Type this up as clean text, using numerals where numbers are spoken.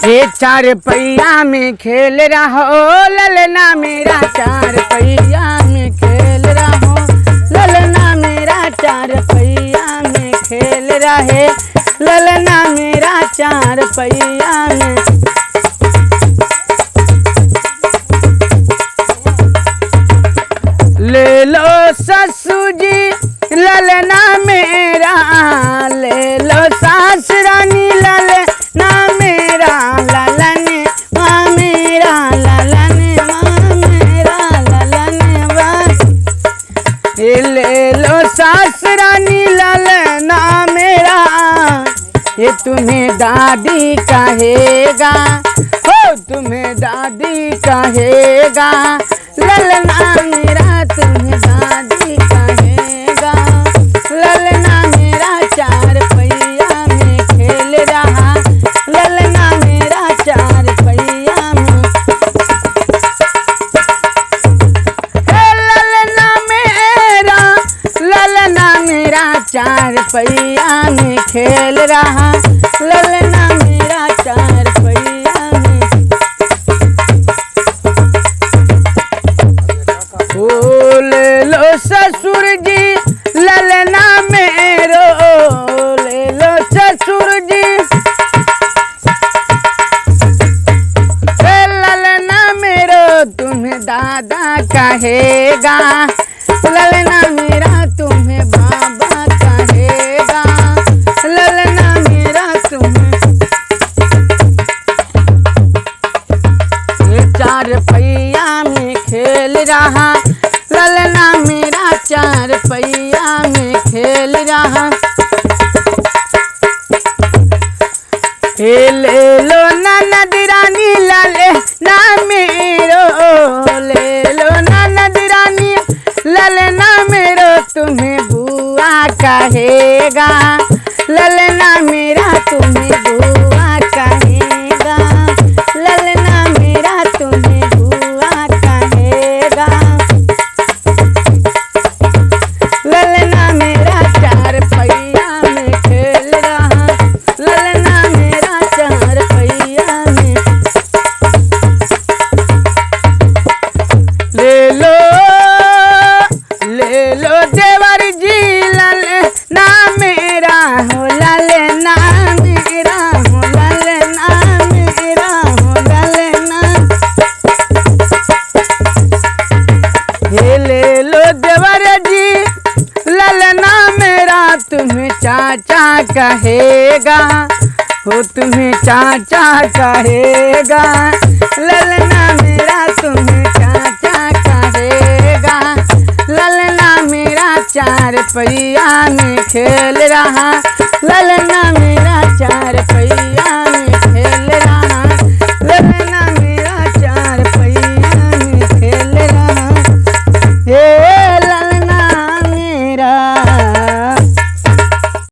ये 4 पहिया में खेल रहा हो ललना मेरा, 4 पहिया में खेल रहा हो ललना मेरा, 4 पहिया में खेल रहे ललना मेरा, 4 पहिया में। ले लो ससुर जी ललना मेरा, ले लो सास रानी ललना मेरा, ललन माँ मेरा, ललन माँ मेरा, ललन माँ। ले लो सास रानी ललना मेरा, ये तुम्हें दादी कहेगा हो, तुम्हें दादी कहेगा ललना मेरा, तुम्हें दादी कहेगा ललना मेरा, 4 पहिया में खेल रहा ललना मेरा, 4 पहिया में। ललना मेरा 4 पहिया में खेल रहा ललना मेरा, 4 पहिया में। ओ ले लो ससुर जी ललना मेरो, ले लो ससुर जी ललना मेरो, तुम्हें दादा कहेगा ललना मेरा, तुम्हें बाबा कहेगा ललना मेरा, तुम्हें। ये 4 पहिया में खेल रहा ललना मेरा, 4 पहिया में खेल रहा। ले लो ननद रानी ललना मेरो, ले लो ननद रानी ललना मेरो, तुम्हें बुआ कहेगा ललना मेरा, तुम्हें बुआ कहेगा ललना मेरा, तुम्हें बुआ कहेगा ललना मेरा, 4 पहिया में खेल रहा ललना मेरा, 4 पहिया में। ले लो देवर जी ललना मेरा हो, ललना मेरा हो, ललना मेरा हो, ललना। ये ले लो देवर जी ललना मेरा, तुम्हें चाचा कहेगा हो, तुम्हें चाचा कहेगा ललना मेरा, तुम्हें चाचा कहेगा ललना मेरा, 4 पहिया में खेल रहा